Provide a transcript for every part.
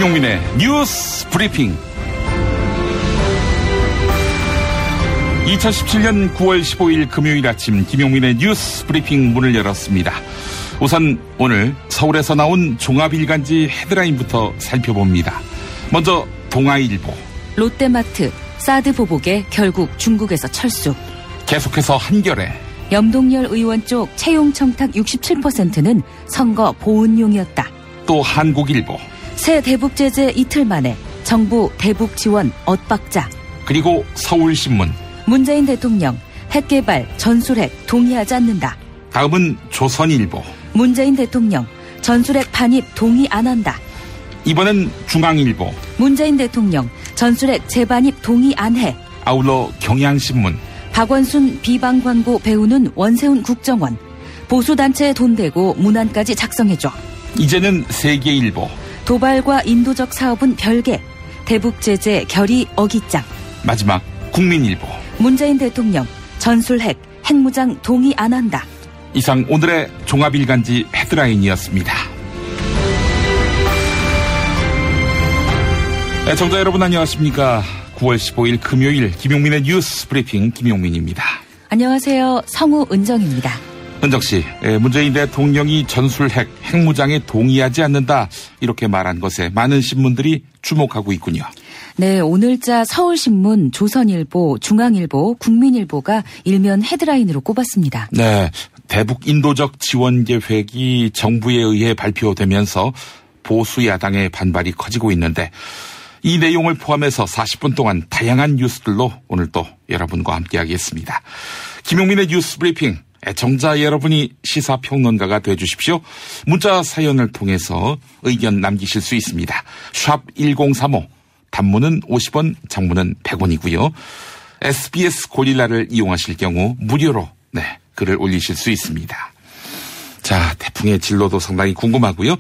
김용민의 뉴스 브리핑. 2017년 9월 15일 금요일 아침 김용민의 뉴스 브리핑 문을 열었습니다. 우선 오늘 서울에서 나온 종합일간지 헤드라인부터 살펴봅니다. 먼저 동아일보. 롯데마트 사드 보복에 결국 중국에서 철수. 계속해서 한겨레. 염동열 의원 쪽 채용 청탁 67%는 선거 보훈용이었다. 또 한국일보. 새 대북 제재 이틀 만에 정부 대북 지원 엇박자. 그리고 서울신문. 문재인 대통령 핵개발 전술핵 동의하지 않는다. 다음은 조선일보. 문재인 대통령 전술핵 반입 동의 안 한다. 이번엔 중앙일보. 문재인 대통령 전술핵 재반입 동의 안 해. 아울러 경향신문. 박원순 비방 광고 배우는 원세훈 국정원. 보수단체에 돈 대고 문안까지 작성해줘. 이제는 세계일보. 도발과 인도적 사업은 별개. 대북 제재 결의 어깃장. 마지막 국민일보. 문재인 대통령 전술핵 핵무장 동의 안 한다. 이상 오늘의 종합일간지 헤드라인이었습니다. 네, 청자 여러분 안녕하십니까. 9월 15일 금요일 김용민의 뉴스 브리핑 김용민입니다. 안녕하세요. 성우 은정입니다. 은정씨, 문재인 대통령이 전술핵 핵무장에 동의하지 않는다 이렇게 말한 것에 많은 신문들이 주목하고 있군요. 네, 오늘자 서울신문, 조선일보, 중앙일보, 국민일보가 일면 헤드라인으로 꼽았습니다. 네, 대북 인도적 지원 계획이 정부에 의해 발표되면서 보수 야당의 반발이 커지고 있는데 이 내용을 포함해서 40분 동안 다양한 뉴스들로 오늘 또 여러분과 함께하겠습니다. 김용민의 뉴스 브리핑, 애청자 여러분이 시사평론가가 되어주십시오. 문자 사연을 통해서 의견 남기실 수 있습니다. 샵 1035, 단문은 50원, 장문은 100원이고요. SBS 고릴라를 이용하실 경우 무료로 글을 올리실 수 있습니다. 자, 태풍의 진로도 상당히 궁금하고요.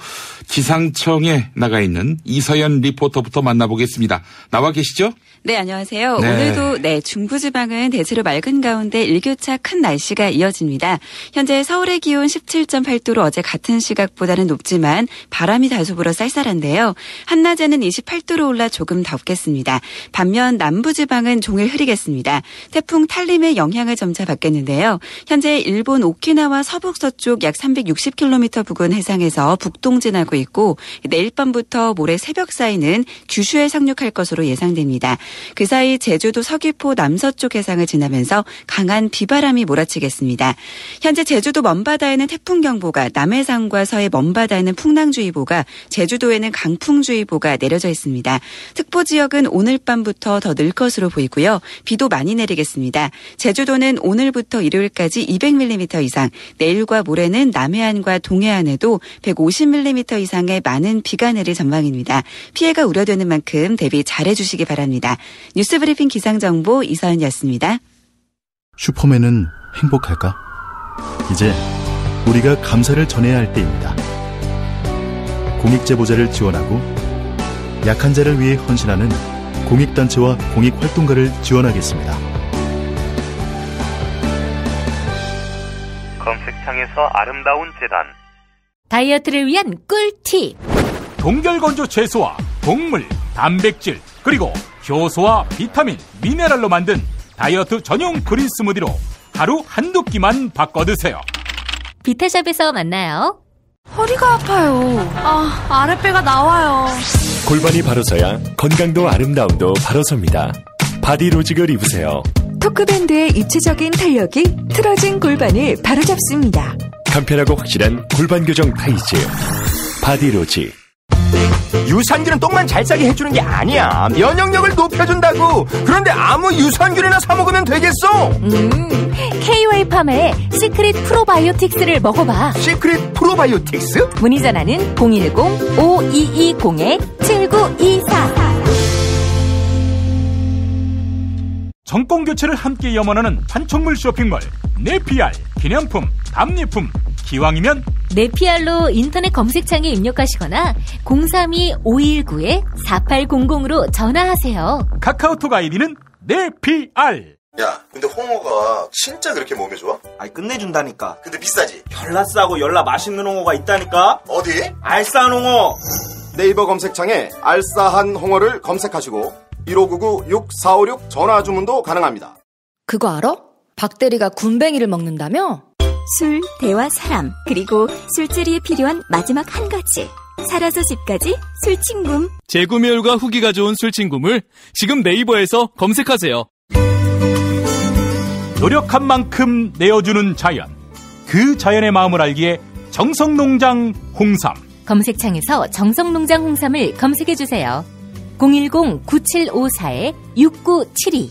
기상청에 나가 있는 이서연 리포터부터 만나보겠습니다. 나와 계시죠? 네, 안녕하세요. 네. 오늘도 중부지방은 대체로 맑은 가운데 일교차 큰 날씨가 이어집니다. 현재 서울의 기온 17.8도로 어제 같은 시각보다는 높지만 바람이 다소 불어 쌀쌀한데요. 한낮에는 28도로 올라 조금 덥겠습니다. 반면 남부지방은 종일 흐리겠습니다. 태풍 탈림의 영향을 점차 받겠는데요. 현재 일본 오키나와 서북서쪽 약 360km 부근 해상에서 북동진하고 있고 내일 밤부터 모레 새벽 사이는 규슈에 상륙할 것으로 예상됩니다. 그 사이 제주도 서귀포 남서쪽 해상을 지나면서 강한 비바람이 몰아치겠습니다. 현재 제주도 먼바다에는 태풍경보가, 남해상과 서해 먼바다에는 풍랑주의보가, 제주도에는 강풍주의보가 내려져 있습니다. 특보지역은 오늘 밤부터 더 늘 것으로 보이고요. 비도 많이 내리겠습니다. 제주도는 오늘부터 일요일까지 200mm 이상, 내일과 모레는 남해안과 동해안에도 150mm 이상의 많은 비가 내릴 전망입니다. 피해가 우려되는 만큼 대비 잘해주시기 바랍니다. 뉴스브리핑 기상정보 이서연이었습니다. 슈퍼맨은 행복할까? 이제 우리가 감사를 전해야 할 때입니다. 공익제보자를 지원하고 약한 자를 위해 헌신하는 공익단체와 공익활동가를 지원하겠습니다. 검색창에서 아름다운 재단. 다이어트를 위한 꿀팁. 동결건조 채소와 곡물, 단백질, 그리고 효소와 비타민, 미네랄로 만든 다이어트 전용 그린 스무디로 하루 한두 끼만 바꿔 드세요. 비타샵에서 만나요. 허리가 아파요. 아랫배가 나와요. 골반이 바로 서야 건강도 아름다움도 바로 섭니다. 바디로직을 입으세요. 토크밴드의 입체적인 탄력이 틀어진 골반을 바로잡습니다. 간편하고 확실한 골반 교정 타이즈 바디로직. 유산균은 똥만 잘 싸게 해주는 게 아니야. 면역력을 높여준다고. 그런데 아무 유산균이나 사 먹으면 되겠어? KOA팜의 시크릿 프로바이오틱스를 먹어봐. 시크릿 프로바이오틱스? 문의 전화는 010-5220-7924. 정권교체를 함께 염원하는 판촉물 쇼핑몰 네피알. 기념품, 답례품, 기왕이면 네피알로 인터넷 검색창에 입력하시거나 032-519-4800으로 전화하세요. 카카오톡 아이디는 네피알. 야, 근데 홍어가 진짜 그렇게 몸에 좋아? 아니, 끝내준다니까. 근데 비싸지? 열라 싸고 열라 맛있는 홍어가 있다니까. 어디? 알싸한 홍어. 네이버 검색창에 알싸한 홍어를 검색하시고 1599-6456 전화 주문도 가능합니다. 그거 알아? 박대리가 군뱅이를 먹는다며? 술, 대화, 사람, 그리고 술자리에 필요한 마지막 한 가지. 살아서 집까지 술친굼. 재구매율과 후기가 좋은 술친굼을 지금 네이버에서 검색하세요. 노력한 만큼 내어주는 자연. 그 자연의 마음을 알기에 정성농장 홍삼. 검색창에서 정성농장 홍삼을 검색해주세요. 010-9754-6972.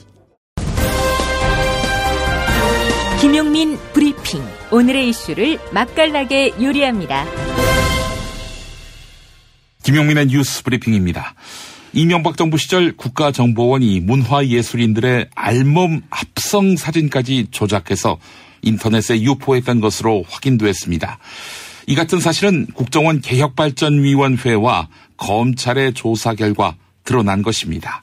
김용민 브리핑. 오늘의 이슈를 맛깔나게 요리합니다. 김용민의 뉴스 브리핑입니다. 이명박 정부 시절 국가정보원이 문화예술인들의 알몸 합성 사진까지 조작해서 인터넷에 유포했던 것으로 확인됐습니다. 이 같은 사실은 국정원 개혁발전위원회와 검찰의 조사 결과 드러난 것입니다.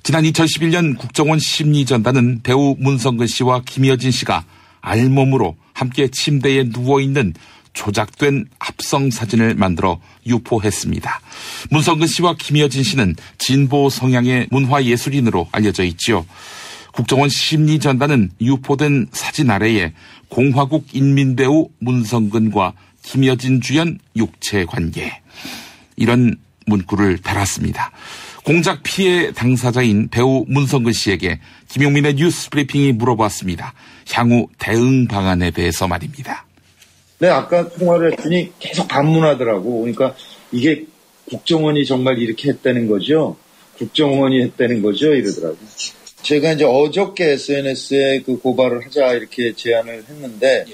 지난 2011년 국정원 심리전단은 배우 문성근 씨와 김여진 씨가 알몸으로 함께 침대에 누워있는 조작된 합성 사진을 만들어 유포했습니다. 문성근 씨와 김여진 씨는 진보 성향의 문화예술인으로 알려져 있지요. 국정원 심리전단은 유포된 사진 아래에 공화국 인민배우 문성근과 김여진 주연 육체관계, 이런 문구를 달았습니다. 공작 피해 당사자인 배우 문성근 씨에게 김용민의 뉴스 브리핑이 물어봤습니다. 향후 대응 방안에 대해서 말입니다. 네, 아까 통화를 했더니 계속 반문하더라고. 그러니까 이게 국정원이 정말 이렇게 했다는 거죠? 국정원이 했다는 거죠? 이러더라고. 제가 이제 어저께 SNS에 그 고발을 하자 이렇게 제안을 했는데,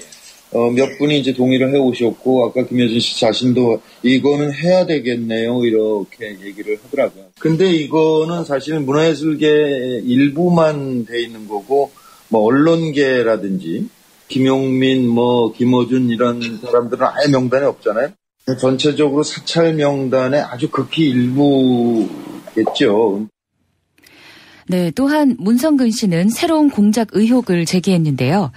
몇 분이 이제 동의를 해 오셨고, 아까 김여진 씨 자신도 이거는 해야 되겠네요. 이렇게 얘기를 하더라고요. 근데 이거는 사실은 문화예술계 일부만 돼 있는 거고, 뭐 언론계라든지, 김용민, 김어준 이런 사람들은 아예 명단에 없잖아요. 전체적으로 사찰 명단에 아주 극히 일부겠죠. 네, 또한 문성근 씨는 새로운 공작 의혹을 제기했는데요.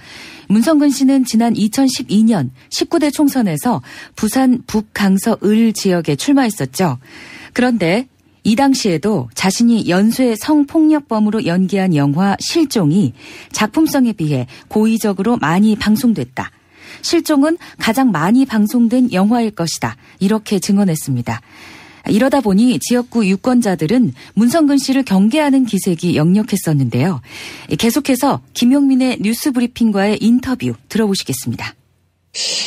문성근 씨는 지난 2012년 19대 총선에서 부산 북강서을 지역에 출마했었죠. 그런데 이 당시에도 자신이 연쇄 성폭력범으로 연기한 영화 실종이 작품성에 비해 고의적으로 많이 방송됐다. 실종은 가장 많이 방송된 영화일 것이다. 이렇게 증언했습니다. 이러다 보니 지역구 유권자들은 문성근 씨를 경계하는 기색이 역력했었는데요. 계속해서 김용민의 뉴스 브리핑과의 인터뷰 들어보시겠습니다.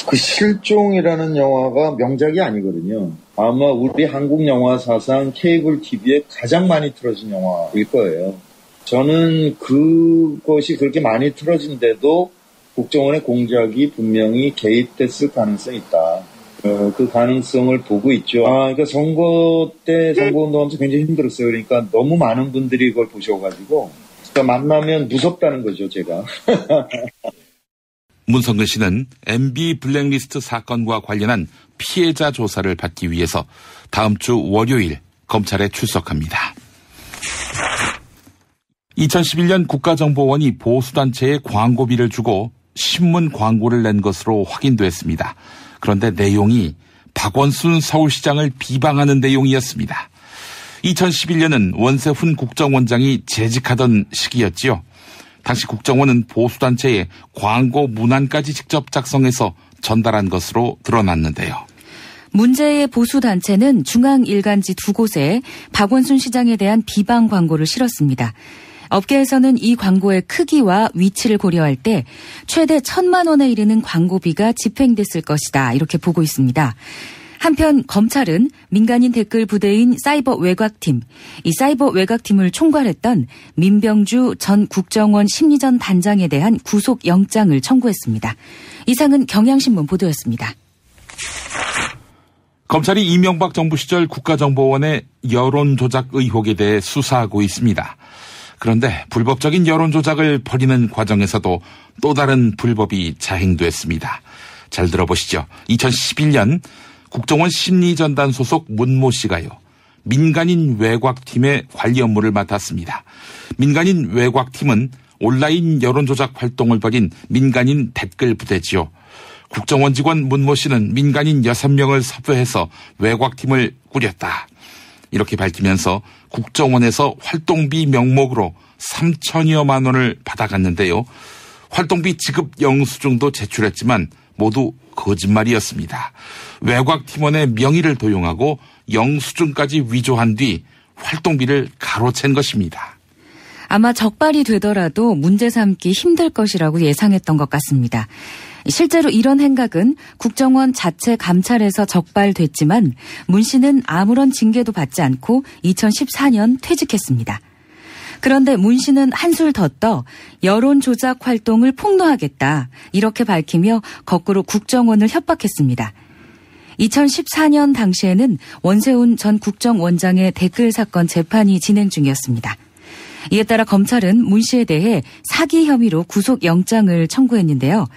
그 실종이라는 영화가 명작이 아니거든요. 아마 우리 한국 영화 사상 케이블 TV에 가장 많이 틀어진 영화일 거예요. 저는 그것이 그렇게 많이 틀어진데도 국정원의 공작이 분명히 개입됐을 가능성이 있다. 그 가능성을 보고 있죠. 그러니까 선거 때 선거운동하면서 굉장히 힘들었어요. 그러니까 너무 많은 분들이 이걸 보셔가지고 그러니까 만나면 무섭다는 거죠, 제가. 문성근 씨는 MB 블랙리스트 사건과 관련한 피해자 조사를 받기 위해서 다음 주 월요일 검찰에 출석합니다. 2011년 국가정보원이 보수단체에 광고비를 주고 신문 광고를 낸 것으로 확인됐습니다. 그런데 내용이 박원순 서울시장을 비방하는 내용이었습니다. 2011년은 원세훈 국정원장이 재직하던 시기였지요. 당시 국정원은 보수단체에 광고 문안까지 직접 작성해서 전달한 것으로 드러났는데요. 문제의 보수단체는 중앙일간지 두 곳에 박원순 시장에 대한 비방 광고를 실었습니다. 업계에서는 이 광고의 크기와 위치를 고려할 때 최대 1,000만 원에 이르는 광고비가 집행됐을 것이다. 이렇게 보고 있습니다. 한편 검찰은 민간인 댓글 부대인 사이버 외곽팀, 이 사이버 외곽팀을 총괄했던 민병주 전 국정원 심리전 단장에 대한 구속영장을 청구했습니다. 이상은 경향신문 보도였습니다. 검찰이 이명박 정부 시절 국가정보원의 여론조작 의혹에 대해 수사하고 있습니다. 그런데 불법적인 여론조작을 벌이는 과정에서도 또 다른 불법이 자행됐습니다. 잘 들어보시죠. 2011년 국정원 심리전단 소속 문모 씨가요, 민간인 외곽팀의 관리 업무를 맡았습니다. 민간인 외곽팀은 온라인 여론조작 활동을 벌인 민간인 댓글 부대지요. 국정원 직원 문모 씨는 민간인 6명을 섭외해서 외곽팀을 꾸렸다. 이렇게 밝히면서 국정원에서 활동비 명목으로 3천여만 원을 받아갔는데요. 활동비 지급 영수증도 제출했지만 모두 거짓말이었습니다. 외곽팀원의 명의를 도용하고 영수증까지 위조한 뒤 활동비를 가로챈 것입니다. 아마 적발이 되더라도 문제 삼기 힘들 것이라고 예상했던 것 같습니다. 실제로 이런 행각은 국정원 자체 감찰에서 적발됐지만 문 씨는 아무런 징계도 받지 않고 2014년 퇴직했습니다. 그런데 문 씨는 한술 더 떠 여론 조작 활동을 폭로하겠다 이렇게 밝히며 거꾸로 국정원을 협박했습니다. 2014년 당시에는 원세훈 전 국정원장의 댓글 사건 재판이 진행 중이었습니다. 이에 따라 검찰은 문 씨에 대해 사기 혐의로 구속영장을 청구했는데요.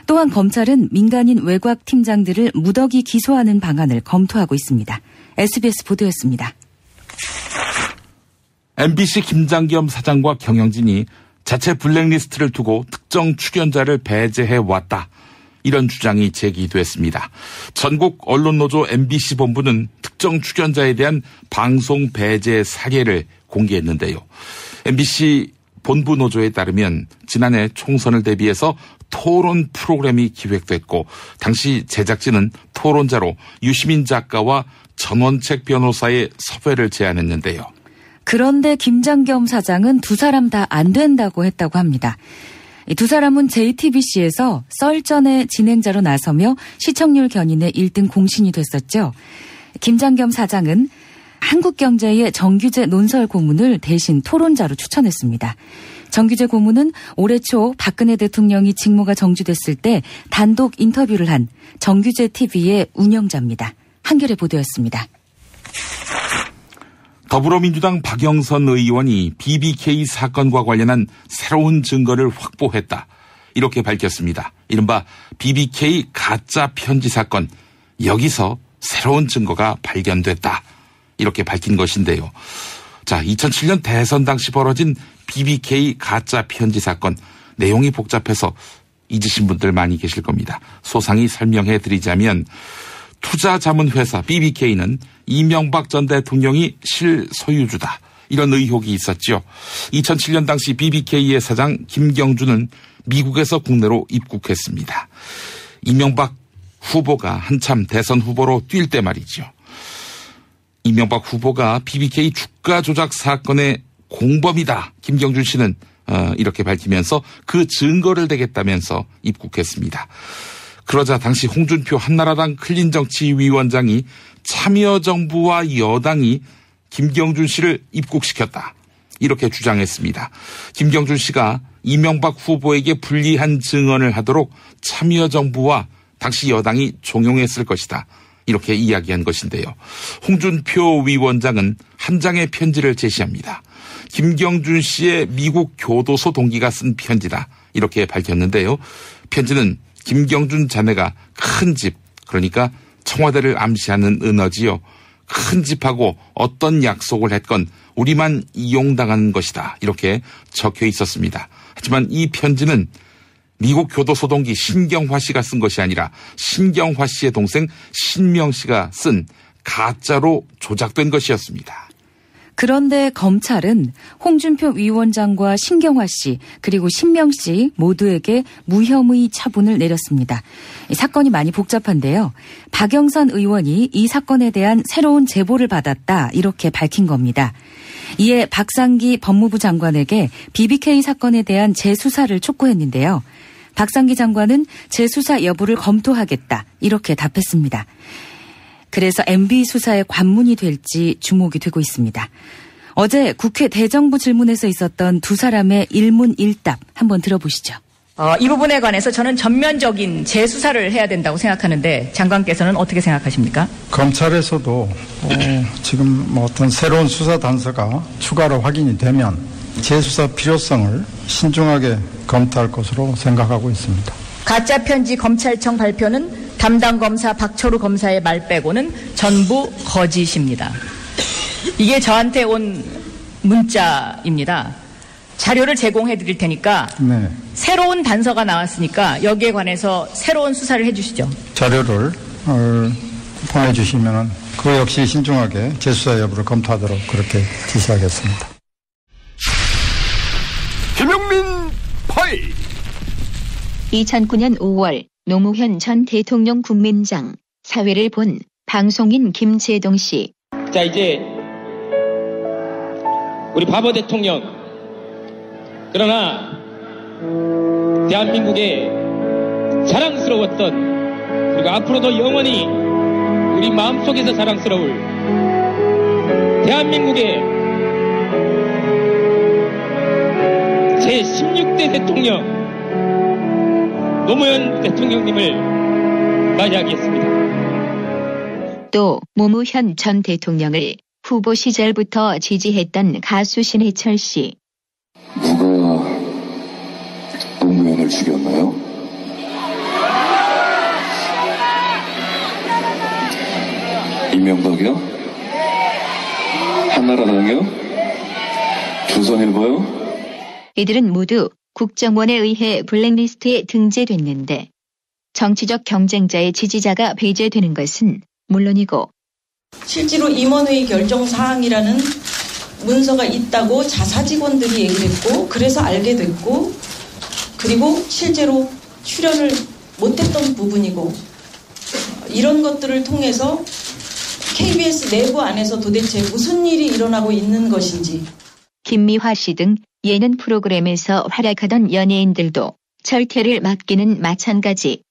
또한 검찰은 민간인 외곽 팀장들을 무더기 기소하는 방안을 검토하고 있습니다. SBS 보도였습니다. MBC 김장겸 사장과 경영진이 자체 블랙리스트를 두고 특정 출연자를 배제해왔다. 이런 주장이 제기됐습니다. 전국 언론노조 MBC 본부는 특정 출연자에 대한 방송 배제 사례를 공개했는데요. MBC 본부 노조에 따르면 지난해 총선을 대비해서 토론 프로그램이 기획됐고 당시 제작진은 토론자로 유시민 작가와 전원책 변호사의 섭외를 제안했는데요. 그런데 김장겸 사장은 두 사람 다 안 된다고 했다고 합니다. 이 두 사람은 JTBC에서 썰전의 진행자로 나서며 시청률 견인의 1등 공신이 됐었죠. 김장겸 사장은 한국경제의 정규재 논설 고문을 대신 토론자로 추천했습니다. 정규재 고문은 올해 초 박근혜 대통령이 직무가 정지됐을 때 단독 인터뷰를 한 정규재 TV의 운영자입니다. 한겨레 보도였습니다. 더불어민주당 박영선 의원이 BBK 사건과 관련한 새로운 증거를 확보했다. 이렇게 밝혔습니다. 이른바 BBK 가짜 편지 사건. 여기서 새로운 증거가 발견됐다. 이렇게 밝힌 것인데요. 자, 2007년 대선 당시 벌어진 BBK 가짜 편지 사건. 내용이 복잡해서 잊으신 분들 많이 계실 겁니다. 소상히 설명해 드리자면 투자자문회사 BBK는 이명박 전 대통령이 실소유주다. 이런 의혹이 있었죠. 2007년 당시 BBK의 사장 김경준은 미국에서 국내로 입국했습니다. 이명박 후보가 한참 대선 후보로 뛸 때 말이죠. 이명박 후보가 BBK 주가 조작 사건의 공범이다. 김경준 씨는 이렇게 밝히면서 그 증거를 대겠다면서 입국했습니다. 그러자 당시 홍준표 한나라당 클린정치위원장이 참여정부와 여당이 김경준 씨를 입국시켰다. 이렇게 주장했습니다. 김경준 씨가 이명박 후보에게 불리한 증언을 하도록 참여정부와 당시 여당이 종용했을 것이다. 이렇게 이야기한 것인데요. 홍준표 위원장은 한 장의 편지를 제시합니다. 김경준 씨의 미국 교도소 동기가 쓴 편지다. 이렇게 밝혔는데요. 편지는 김경준 자매가 큰 집, 그러니까 청와대를 암시하는 은어지요. 큰 집하고 어떤 약속을 했건 우리만 이용당하는 것이다. 이렇게 적혀 있었습니다. 하지만 이 편지는 미국 교도소 동기 신경화 씨가 쓴 것이 아니라 신경화 씨의 동생 신명 씨가 쓴 가짜로 조작된 것이었습니다. 그런데 검찰은 홍준표 위원장과 신경화 씨 그리고 신명 씨 모두에게 무혐의 처분을 내렸습니다. 이 사건이 많이 복잡한데요. 박영선 의원이 이 사건에 대한 새로운 제보를 받았다 이렇게 밝힌 겁니다. 이에 박상기 법무부 장관에게 BBK 사건에 대한 재수사를 촉구했는데요. 박상기 장관은 재수사 여부를 검토하겠다 이렇게 답했습니다. 그래서 MB 수사의 관문이 될지 주목이 되고 있습니다. 어제 국회 대정부 질문에서 있었던 두 사람의 일문일답 한번 들어보시죠. 이 부분에 관해서 저는 전면적인 재수사를 해야 된다고 생각하는데 장관께서는 어떻게 생각하십니까? 검찰에서도 지금 어떤 새로운 수사 단서가 추가로 확인이 되면 재수사 필요성을 신중하게 검토할 것으로 생각하고 있습니다. 가짜편지 검찰청 발표는 담당 검사 박철우 검사의 말 빼고는 전부 거짓입니다. 이게 저한테 온 문자입니다. 자료를 제공해 드릴 테니까 새로운 단서가 나왔으니까 여기에 관해서 새로운 수사를 해주시죠. 자료를 보내주시면 그 역시 신중하게 재수사 여부를 검토하도록 그렇게 지시하겠습니다. 김용민 파일. 2009년 5월 노무현 전 대통령 국민장 사회를 본 방송인 김재동 씨. 자, 이제 우리 바보 대통령, 그러나 대한민국의 자랑스러웠던, 그리고 앞으로도 영원히 우리 마음속에서 자랑스러울 대한민국의 제16대 대통령 노무현 대통령님을 맞이하겠습니다. 또 노무현 전 대통령을 후보 시절부터 지지했던 가수 신해철 씨. 누가 노무현을 죽였나요? 이명박이요? 한나라당이요? 조선일보요? 이들은 모두 국정원에 의해 블랙리스트에 등재됐는데 정치적 경쟁자의 지지자가 배제되는 것은 물론이고 실제로 임원회의 결정 사항이라는 문서가 있다고 자사 직원들이 얘기를 했고 그래서 알게 됐고 그리고 실제로 출연을 못했던 부분이고 이런 것들을 통해서 KBS 내부 안에서 도대체 무슨 일이 일어나고 있는 것인지. 김미화 씨 등 예능 프로그램에서 활약하던 연예인들도 철퇴를 맡기는 마찬가지.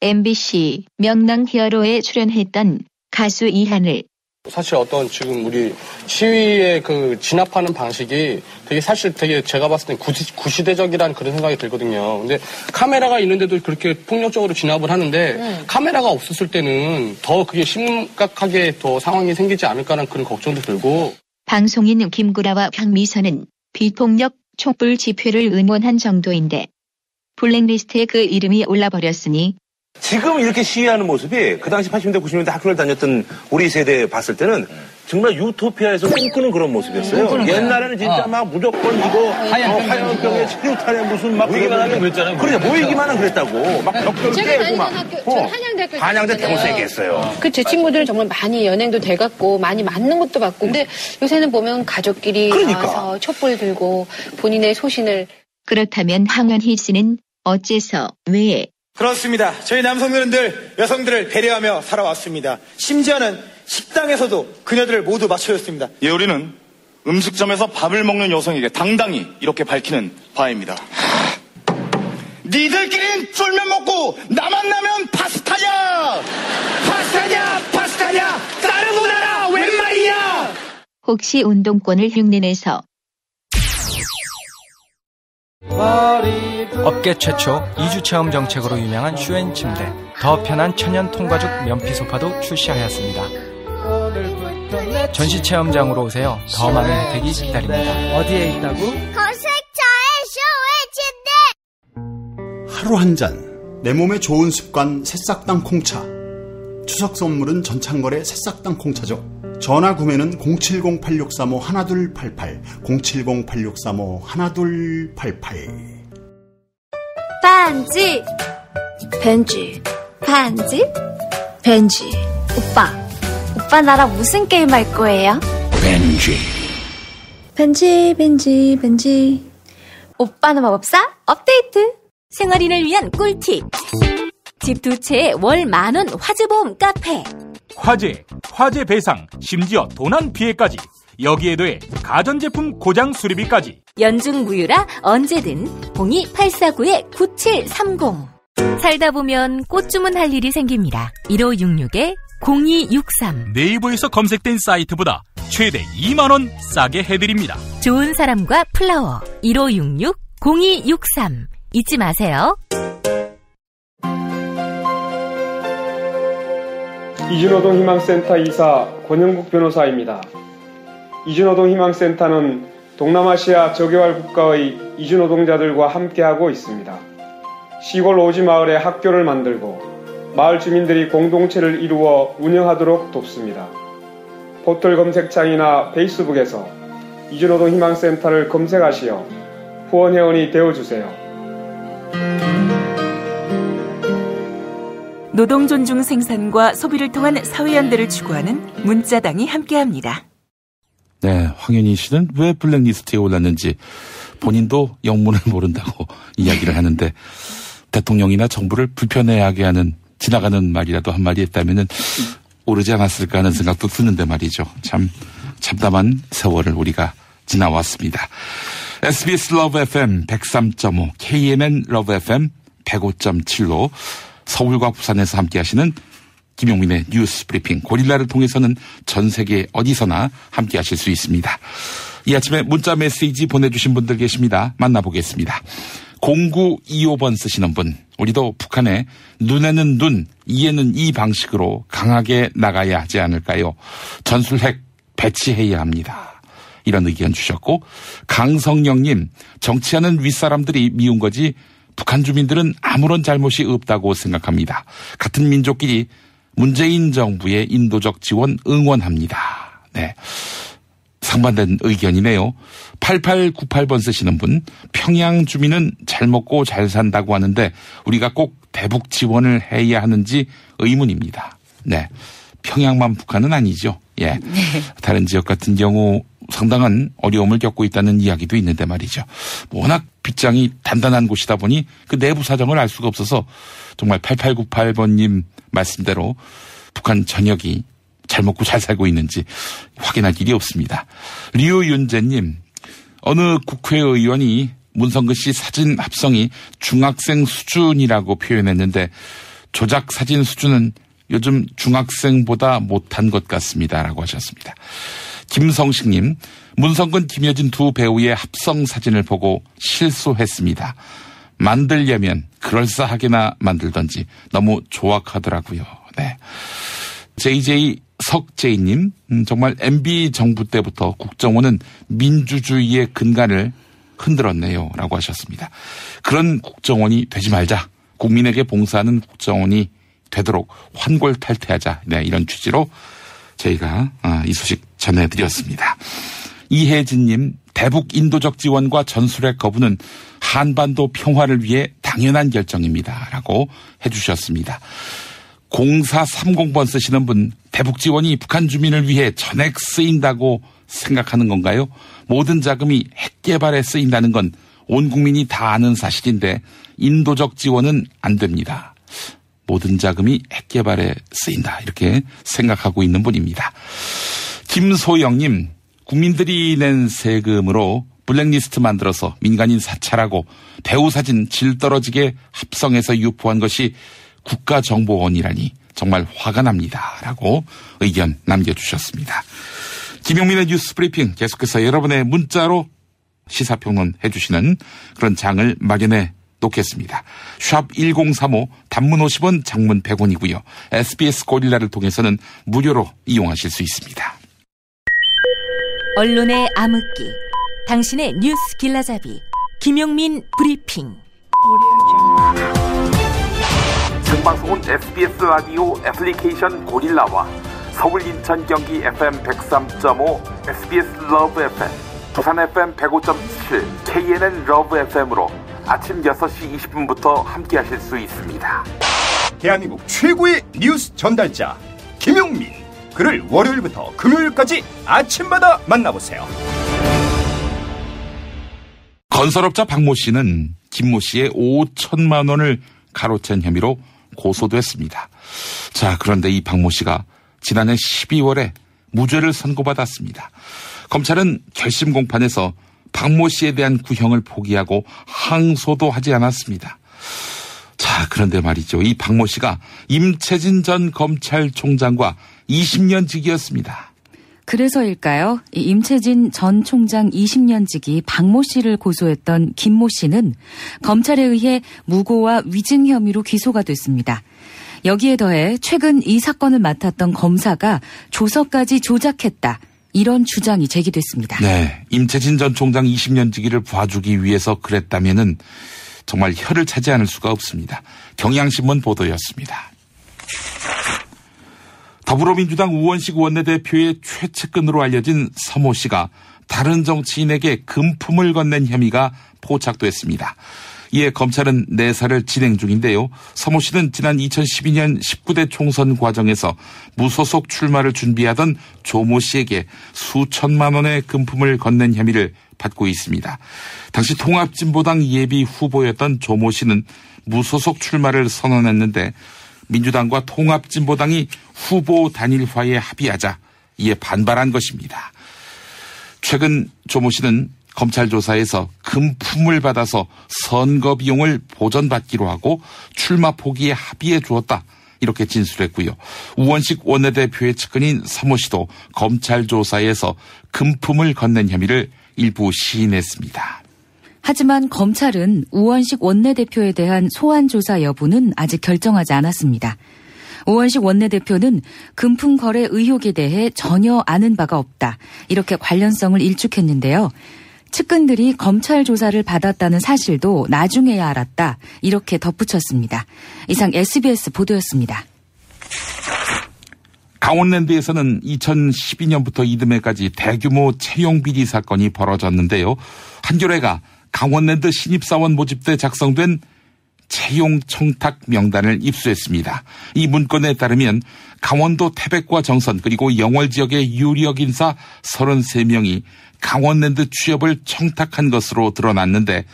MBC 명랑 히어로에 출연했던 가수 이한을 사실 어떤 지금 우리 시위의 그 진압하는 방식이 되게 제가 봤을 땐 구시대적이라는 그런 생각이 들거든요. 근데 카메라가 있는데도 그렇게 폭력적으로 진압을 하는데 카메라가 없었을 때는 더 그게 심각하게 더 상황이 생기지 않을까라는 그런 걱정도 들고. 방송인 김구라와 박미선은 비폭력 촛불 집회를 응원한 정도인데 블랙리스트에 그 이름이 올라버렸으니 지금 이렇게 시위하는 모습이 그 당시 80년대 90년대 학교를 다녔던 우리 세대 봤을 때는 정말 유토피아에서 꿈꾸는 그런 모습이었어요. 옛날에는 진짜 막 무조건 이거 화염병에 체류탄에 무슨 막 모이기만 하면 그랬잖아요. 그래 모이기만 하면 그랬다고 막 벽돌을 깨고 막 한양대 대모세 얘기했어요. 제 친구들은 정말 많이 연행도 돼갖고 많이 맞는 것도 맞고 근데 요새는 보면 가족끼리 나와서 촛불 들고 본인의 소신을. 그렇다면 황현희 씨는 어째서 왜 그렇습니다. 저희 남성들은 여성들을 배려하며 살아왔습니다. 심지어는 식당에서도 그녀들을 모두 맞춰줬습니다. 예, 우리는 음식점에서 밥을 먹는 여성에게 당당히 이렇게 밝히는 바입니다. 니들끼리는 쫄면 먹고 나만 나면 파스타냐! 파스타냐! 까르보나라 웬 말이야! 혹시 운동권을 흉내내서 업계 최초 2주 체험 정책으로 유명한 슈엔 침대, 더 편한 천연 통가죽 면피 소파도 출시하였습니다. 전시 체험장으로 오세요. 더 많은 혜택이 기다립니다. 어디에 있다고? 검색창에 슈의 침대. 하루 한 잔 내 몸에 좋은 습관 새싹당 콩차. 추석 선물은 전창걸의 새싹당 콩차죠. 전화 구매는 070-8635-1288 070-8635-1288. 반지 오빠 나랑 무슨 게임 할 거예요? 벤지 오빠는 마법사 업데이트. 생활인을 위한 꿀팁. 집 두 채에 월 10,000원 화재보험 카페. 화재 배상, 심지어 도난 피해까지. 여기에 더해 가전제품 고장 수리비까지. 연중 무휴라 언제든 02849-9730. 살다 보면 꽃 주문할 일이 생깁니다. 1566-0263. 네이버에서 검색된 사이트보다 최대 2만원 싸게 해드립니다. 좋은 사람과 플라워 1566-0263. 잊지 마세요. 이주노동 희망센터 이사 권영국 변호사입니다. 이주노동 희망센터는 동남아시아 저개발 국가의 이주노동자들과 함께하고 있습니다. 시골 오지 마을에 학교를 만들고 마을 주민들이 공동체를 이루어 운영하도록 돕습니다. 포털 검색창이나 페이스북에서 이주노동 희망센터를 검색하시어 후원회원이 되어주세요. 노동 존중 생산과 소비를 통한 사회연대를 추구하는 문자당이 함께합니다. 네, 황현희 씨는 왜 블랙리스트에 올랐는지 본인도 영문을 모른다고 이야기를 하는데 대통령이나 정부를 불편해하게 하는 지나가는 말이라도 한마디 했다면은 오르지 않았을까 하는 생각도 드는데 말이죠. 참 참담한 세월을 우리가 지나왔습니다. SBS 러브 FM 103.5, KMN 러브 FM 105.7로 서울과 부산에서 함께 하시는 김용민의 뉴스 브리핑 고릴라를 통해서는 전 세계 어디서나 함께 하실 수 있습니다. 이 아침에 문자 메시지 보내주신 분들 계십니다. 만나보겠습니다. 0925번 쓰시는 분, 우리도 북한에 눈에는 눈, 이에는 이 방식으로 강하게 나가야 하지 않을까요? 전술핵 배치해야 합니다. 이런 의견 주셨고, 강성영님, 정치하는 윗사람들이 미운 거지 북한 주민들은 아무런 잘못이 없다고 생각합니다. 같은 민족끼리 문재인 정부의 인도적 지원 응원합니다. 네, 상반된 의견이네요. 8898번 쓰시는 분, 평양 주민은 잘 먹고 잘 산다고 하는데 우리가 꼭 대북 지원을 해야 하는지 의문입니다. 네, 평양만 북한은 아니죠. 예, 네. 다른 지역 같은 경우 상당한 어려움을 겪고 있다는 이야기도 있는데 말이죠. 워낙 빗장이 단단한 곳이다 보니 그 내부 사정을 알 수가 없어서 정말 8898번님 말씀대로 북한 전역이 잘 먹고 잘 살고 있는지 확인할 일이 없습니다. 류윤재님, 어느 국회의원이 문성근 씨 사진 합성이 중학생 수준이라고 표현했는데 조작 사진 수준은 요즘 중학생보다 못한 것 같습니다. 라고 하셨습니다. 김성식님, 문성근, 김여진 두 배우의 합성 사진을 보고 실소했습니다. 만들려면 그럴싸하게나 만들던지 너무 조악하더라고요. 네. JJ 석제이님, 정말 MB 정부 때부터 국정원은 민주주의의 근간을 흔들었네요. 라고 하셨습니다. 그런 국정원이 되지 말자. 국민에게 봉사하는 국정원이 되도록 환골탈퇴하자. 네, 이런 취지로 저희가 이 소식 전해드렸습니다. 이혜진님, 대북 인도적 지원과 전술핵 거부는 한반도 평화를 위해 당연한 결정입니다. 라고 해주셨습니다. 0430번 쓰시는 분, 대북 지원이 북한 주민을 위해 전액 쓰인다고 생각하는 건가요? 모든 자금이 핵 개발에 쓰인다는 건 온 국민이 다 아는 사실인데 인도적 지원은 안 됩니다. 모든 자금이 핵 개발에 쓰인다, 이렇게 생각하고 있는 분입니다. 김소영님, 국민들이 낸 세금으로 블랙리스트 만들어서 민간인 사찰하고 배우 사진 질 떨어지게 합성해서 유포한 것이 국가정보원이라니 정말 화가 납니다. 라고 의견 남겨주셨습니다. 김용민의 뉴스 브리핑, 계속해서 여러분의 문자로 시사평론 해주시는 그런 장을 마련해 놓겠습니다. 샵 1035, 단문 50원, 장문 100원이고요. SBS 고릴라를 통해서는 무료로 이용하실 수 있습니다. 언론의 암흑기, 당신의 뉴스 길라잡이, 김용민 브리핑. 생방송은 SBS 라디오 애플리케이션 고릴라와 서울, 인천, 경기 FM 103.5 SBS 러브 FM, 부산 FM 105.7 KNN 러브 FM으로 아침 6시 20분부터 함께 하실 수 있습니다. 대한민국 최고의 뉴스 전달자 김용민, 그를 월요일부터 금요일까지 아침마다 만나보세요. 건설업자 박모 씨는 김모 씨의 5천만 원을 가로챈 혐의로 고소됐습니다. 자, 그런데 이 박모 씨가 지난해 12월에 무죄를 선고받았습니다. 검찰은 결심 공판에서 박모 씨에 대한 구형을 포기하고 항소도 하지 않았습니다. 자, 그런데 말이죠. 이 박모 씨가 임채진 전 검찰총장과 20년직이었습니다. 그래서일까요? 이 임채진 전 총장 20년직이 박모 씨를 고소했던 김모 씨는 검찰에 의해 무고와 위증 혐의로 기소가 됐습니다. 여기에 더해 최근 이 사건을 맡았던 검사가 조서까지 조작했다, 이런 주장이 제기됐습니다. 네, 임채진 전 총장 20년직을 봐주기 위해서 그랬다면은 정말 혀를 차지 않을 수가 없습니다. 경향신문 보도였습니다. 더불어민주당 우원식 원내대표의 최측근으로 알려진 서모 씨가 다른 정치인에게 금품을 건넨 혐의가 포착됐습니다. 이에 검찰은 내사를 진행 중인데요. 서모 씨는 지난 2012년 19대 총선 과정에서 무소속 출마를 준비하던 조모 씨에게 수천만 원의 금품을 건넨 혐의를 받고 있습니다. 당시 통합진보당 예비 후보였던 조모 씨는 무소속 출마를 선언했는데 민주당과 통합진보당이 후보 단일화에 합의하자 이에 반발한 것입니다. 최근 조모 씨는 검찰 조사에서 금품을 받아서 선거 비용을 보전받기로 하고 출마 포기에 합의해 주었다. 이렇게 진술했고요. 우원식 원내대표의 측근인 서모 씨도 검찰 조사에서 금품을 건넨 혐의를 일부 시인했습니다. 하지만 검찰은 우원식 원내대표에 대한 소환 조사 여부는 아직 결정하지 않았습니다. 우원식 원내대표는 금품 거래 의혹에 대해 전혀 아는 바가 없다. 이렇게 관련성을 일축했는데요. 측근들이 검찰 조사를 받았다는 사실도 나중에야 알았다. 이렇게 덧붙였습니다. 이상 SBS 보도였습니다. 강원랜드에서는 2012년부터 이듬해까지 대규모 채용 비리 사건이 벌어졌는데요. 한겨레가 강원랜드 신입사원 모집 때 작성된 채용 청탁 명단을 입수했습니다. 이 문건에 따르면 강원도 태백과 정선 그리고 영월 지역의 유력 인사 33명이 강원랜드 취업을 청탁한 것으로 드러났는데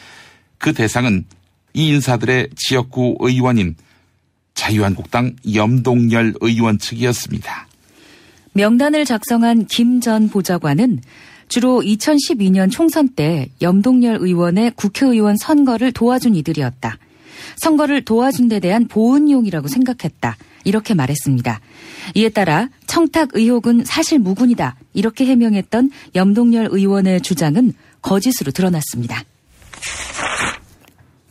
그 대상은 이 인사들의 지역구 의원인 자유한국당 염동열 의원 측이었습니다. 명단을 작성한 김 전 보좌관은 주로 2012년 총선 때 염동열 의원의 국회의원 선거를 도와준 이들이었다. 선거를 도와준 데 대한 보은용이라고 생각했다. 이렇게 말했습니다. 이에 따라 청탁 의혹은 사실 무근이다. 이렇게 해명했던 염동열 의원의 주장은 거짓으로 드러났습니다.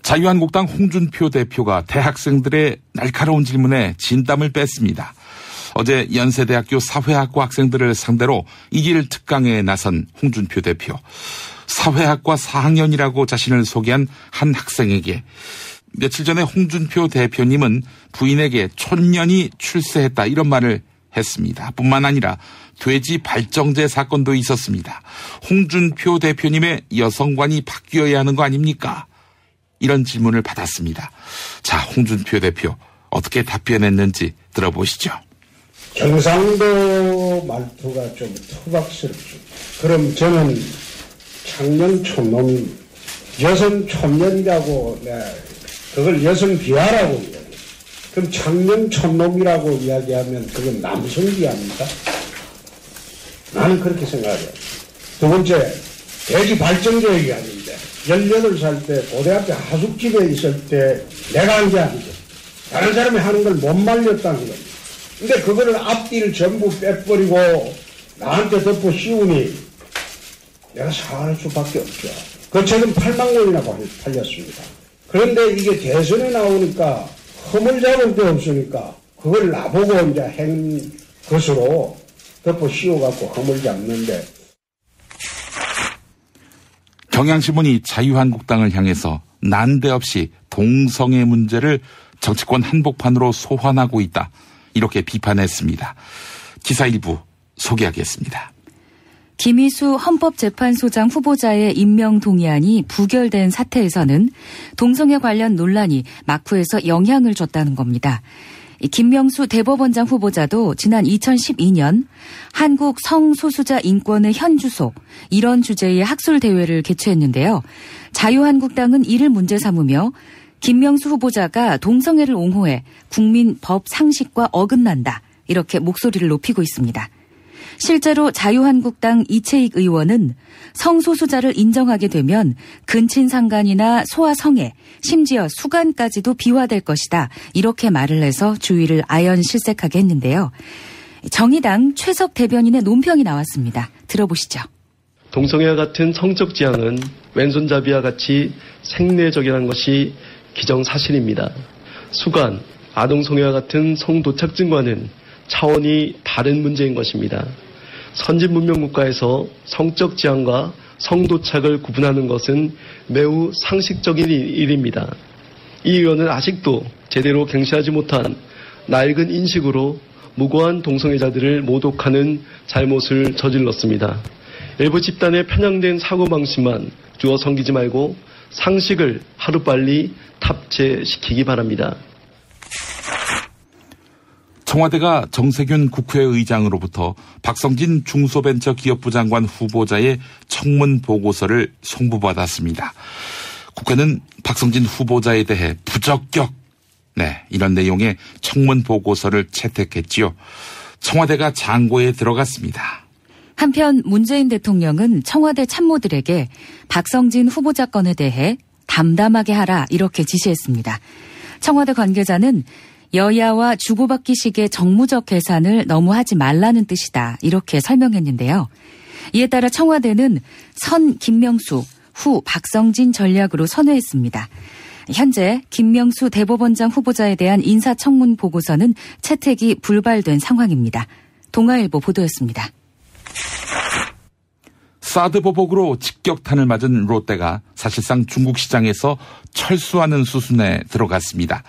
자유한국당 홍준표 대표가 대학생들의 날카로운 질문에 진땀을 뺐습니다. 어제 연세대학교 사회학과 학생들을 상대로 이길 특강에 나선 홍준표 대표. 사회학과 4학년이라고 자신을 소개한 한 학생에게 며칠 전에 홍준표 대표님은 부인에게 촌년이 출세했다 이런 말을 했습니다. 뿐만 아니라 돼지 발정제 사건도 있었습니다. 홍준표 대표님의 여성관이 바뀌어야 하는 거 아닙니까? 이런 질문을 받았습니다. 자, 홍준표 대표 어떻게 답변했는지 들어보시죠. 경상도 말투가 좀 투박스럽죠. 그럼 저는 청년 촌놈입니다. 여성 촌년이라고 그걸 여성 비하라고 이야기해요. 그럼 청년 촌놈이라고 이야기하면 그건 남성 비하입니까? 나는 그렇게 생각해요. 두 번째, 돼지 발정제 얘기하는데 18살 때 고대학교 하숙집에 있을 때 내가 한 게 아니죠. 다른 사람이 하는 걸 못 말렸다는 겁니다. 근데 그거를 앞뒤를 전부 빼버리고 나한테 덮어 씌우니 내가 사과할 수밖에 없죠. 그 책은 8만 원이나 팔렸습니다. 그런데 이게 대선에 나오니까 흠을 잡을 데 없으니까 그걸 나보고 이제 행 것으로 덮어 씌워갖고 흠을 잡는데. 경향신문이 자유한국당을 향해서 난데없이 동성애 문제를 정치권 한복판으로 소환하고 있다. 이렇게 비판했습니다. 기사 일부 소개하겠습니다. 김희수 헌법재판소장 후보자의 임명 동의안이 부결된 사태에서는 동성애 관련 논란이 막후에서 영향을 줬다는 겁니다. 김명수 대법원장 후보자도 지난 2012년 한국 성소수자 인권의 현주소 이런 주제의 학술대회를 개최했는데요. 자유한국당은 이를 문제 삼으며 김명수 후보자가 동성애를 옹호해 국민 법 상식과 어긋난다. 이렇게 목소리를 높이고 있습니다. 실제로 자유한국당 이채익 의원은 성소수자를 인정하게 되면 근친상간이나 소아성애, 심지어 수간까지도 비화될 것이다. 이렇게 말을 해서 주의를 아연실색하게 했는데요. 정의당 최석 대변인의 논평이 나왔습니다. 들어보시죠. 동성애와 같은 성적 지향은 왼손잡이와 같이 생내적이라는 것이 기정사실입니다. 수간, 아동성애와 같은 성도착증과는 차원이 다른 문제인 것입니다. 선진문명국가에서 성적 지향과 성도착을 구분하는 것은 매우 상식적인 일입니다. 이 의원은 아직도 제대로 경시하지 못한 낡은 인식으로 무고한 동성애자들을 모독하는 잘못을 저질렀습니다. 일부 집단의 편향된 사고방식만 주워 섬기지 말고 상식을 하루빨리 탑재시키기 바랍니다. 청와대가 정세균 국회의장으로부터 박성진 중소벤처기업부 장관 후보자의 청문 보고서를 송부받았습니다. 국회는 박성진 후보자에 대해 부적격, 이런 내용의 청문 보고서를 채택했지요. 청와대가 장고에 들어갔습니다. 한편 문재인 대통령은 청와대 참모들에게 박성진 후보자 건에 대해 담담하게 하라 이렇게 지시했습니다. 청와대 관계자는 여야와 주고받기식의 정무적 계산을 너무 하지 말라는 뜻이다 이렇게 설명했는데요. 이에 따라 청와대는 선 김명수, 후 박성진 전략으로 선회했습니다. 현재 김명수 대법원장 후보자에 대한 인사청문 보고서는 채택이 불발된 상황입니다. 동아일보 보도였습니다. 사드 보복으로 직격탄을 맞은 롯데가 사실상 중국 시장에서 철수하는 수순에 들어갔습니다.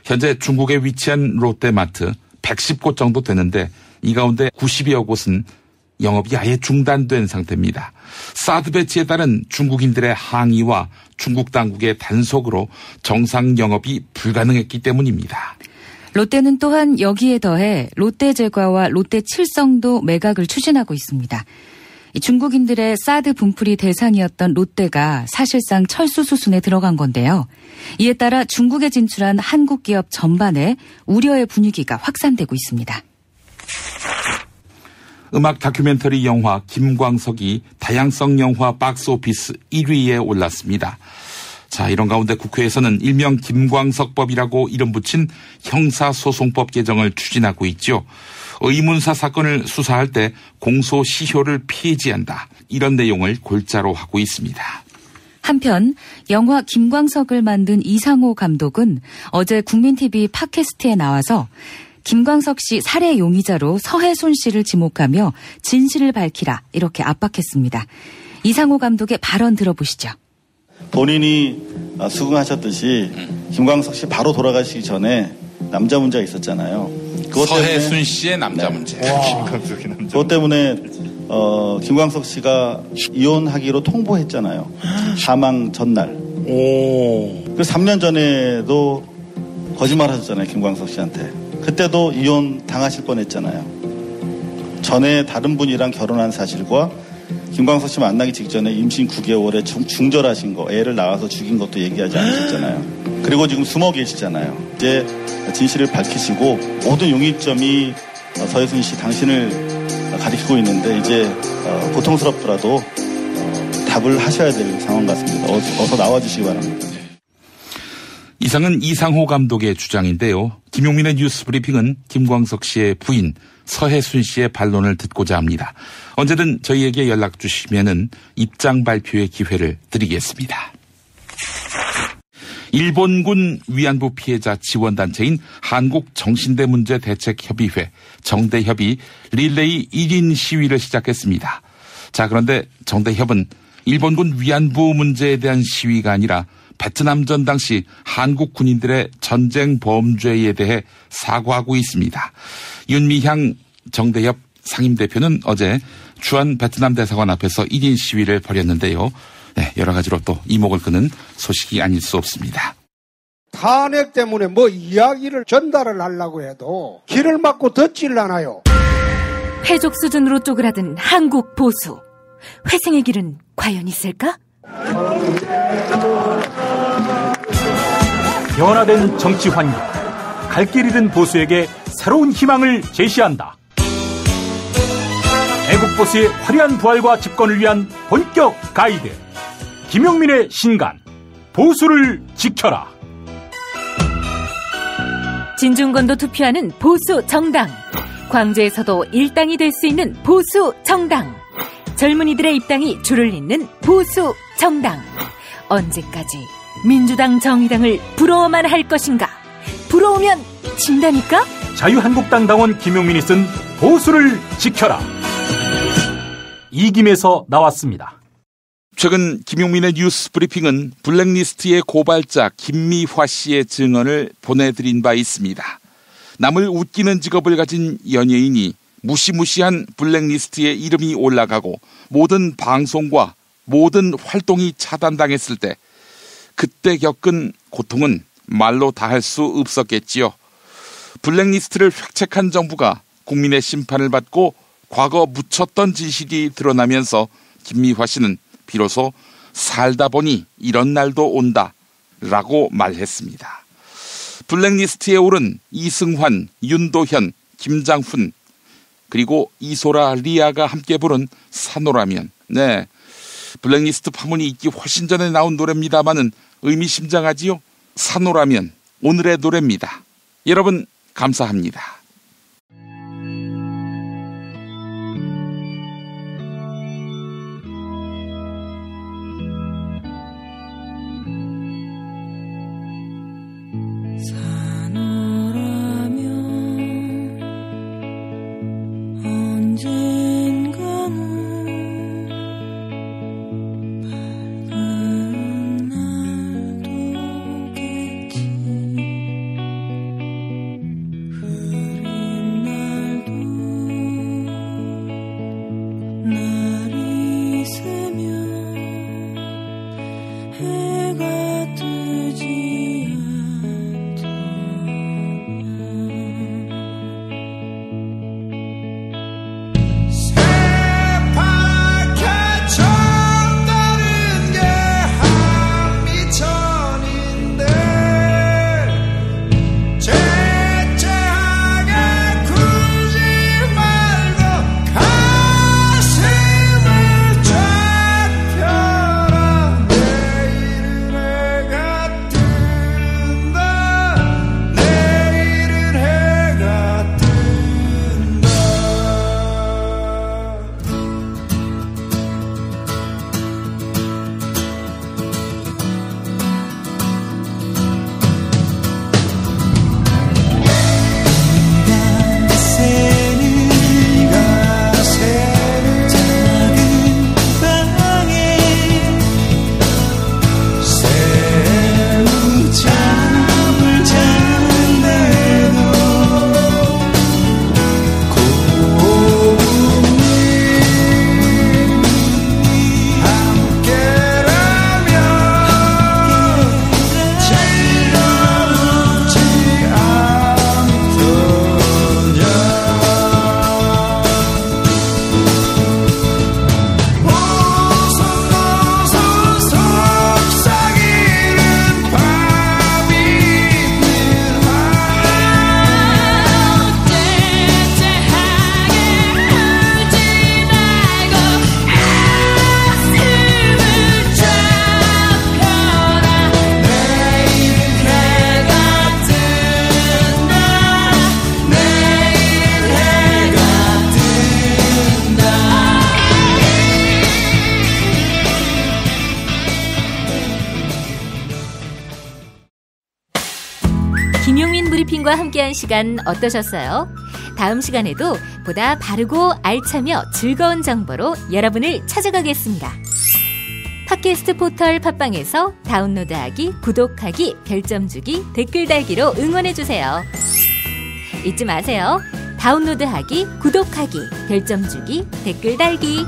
현재 중국에 위치한 롯데마트 110곳 정도 되는데 이 가운데 90여 곳은 영업이 아예 중단된 상태입니다. 사드 배치에 따른 중국인들의 항의와 중국 당국의 단속으로 정상 영업이 불가능했기 때문입니다. 롯데는 또한 여기에 더해 롯데제과와 롯데칠성도 매각을 추진하고 있습니다. 중국인들의 사드 분풀이 대상이었던 롯데가 사실상 철수 수순에 들어간 건데요. 이에 따라 중국에 진출한 한국 기업 전반에 우려의 분위기가 확산되고 있습니다. 음악 다큐멘터리 영화 김광석이 다양성 영화 박스오피스 1위에 올랐습니다. 자, 이런 가운데 국회에서는 일명 김광석법이라고 이름 붙인 형사소송법 개정을 추진하고 있죠. 의문사 사건을 수사할 때 공소시효를 폐지한다. 이런 내용을 골자로 하고 있습니다. 한편 영화 김광석을 만든 이상호 감독은 어제 국민TV 팟캐스트에 나와서 김광석 씨 살해 용의자로 서해순 씨를 지목하며 진실을 밝히라 이렇게 압박했습니다. 이상호 감독의 발언 들어보시죠. 본인이 수긍하셨듯이 김광석 씨 바로 돌아가시기 전에 남자 문제가 있었잖아요. 서해순 씨의 남자 문제. 김광석의 남자. 그것 때문에 김광석 씨가 이혼하기로 통보했잖아요. 사망 전날. 그 3년 전에도 거짓말하셨잖아요. 김광석 씨한테. 그때도 이혼 당하실 뻔했잖아요. 전에 다른 분이랑 결혼한 사실과 김광석 씨 만나기 직전에 임신 9개월에 중절하신 거, 애를 낳아서 죽인 것도 얘기하지 않으셨잖아요. 그리고 지금 숨어 계시잖아요. 이제 진실을 밝히시고 모든 용의점이 서해순 씨 당신을 가리키고 있는데 이제 고통스럽더라도 답을 하셔야 될 상황 같습니다. 어서 나와주시기 바랍니다. 이상은 이상호 감독의 주장인데요. 김용민의 뉴스 브리핑은 김광석 씨의 부인 서해순 씨의 반론을 듣고자 합니다. 언제든 저희에게 연락 주시면은 입장 발표의 기회를 드리겠습니다. 일본군 위안부 피해자 지원단체인 한국정신대문제대책협의회 정대협이 릴레이 1인 시위를 시작했습니다. 자, 그런데 정대협은 일본군 위안부 문제에 대한 시위가 아니라 베트남전 당시 한국 군인들의 전쟁 범죄에 대해 사과하고 있습니다. 윤미향 정대협 상임대표는 어제 주한 베트남 대사관 앞에서 1인 시위를 벌였는데요. 여러 가지로 또 이목을 끄는 소식이 아닐 수 없습니다. 탄핵 때문에 이야기를 전달을 하려고 해도 길을 막고 듣질 않아요. 회족 수준으로 쪼그라든 한국 보수. 회생의 길은 과연 있을까? 변화된 정치 환경, 갈 길 잃은 보수에게 새로운 희망을 제시한다. 애국 보수의 화려한 부활과 집권을 위한 본격 가이드, 김용민의 신간, 보수를 지켜라. 진중권도 투표하는 보수 정당, 광주에서도 일당이 될 수 있는 보수 정당, 젊은이들의 입당이 줄을 잇는 보수 정당. 언제까지 민주당 정의당을 부러워만 할 것인가? 부러우면 진다니까? 자유한국당 당원 김용민이 쓴 보수를 지켜라. 이김에서 나왔습니다. 최근 김용민의 뉴스 브리핑은 블랙리스트의 고발자 김미화 씨의 증언을 보내드린 바 있습니다. 남을 웃기는 직업을 가진 연예인이 무시무시한 블랙리스트에 이름이 올라가고 모든 방송과 모든 활동이 차단당했을 때 그때 겪은 고통은 말로 다 할 수 없었겠지요. 블랙리스트를 획책한 정부가 국민의 심판을 받고 과거 묻혔던 진실이 드러나면서 김미화 씨는 비로소 살다 보니 이런 날도 온다 라고 말했습니다. 블랙리스트에 오른 이승환, 윤도현, 김장훈 그리고 이소라, 리아가 함께 부른 산호라면. 네, 블랙리스트 파문이 있기 훨씬 전에 나온 노래입니다마는 의미심장하지요. 산호라면 오늘의 노래입니다. 여러분 감사합니다. 김용민 브리핑과 함께한 시간 어떠셨어요? 다음 시간에도 보다 바르고 알차며 즐거운 정보로 여러분을 찾아가겠습니다. 팟캐스트 포털 팟빵에서 다운로드하기, 구독하기, 별점 주기, 댓글 달기로 응원해주세요. 잊지 마세요. 다운로드하기, 구독하기, 별점 주기, 댓글 달기.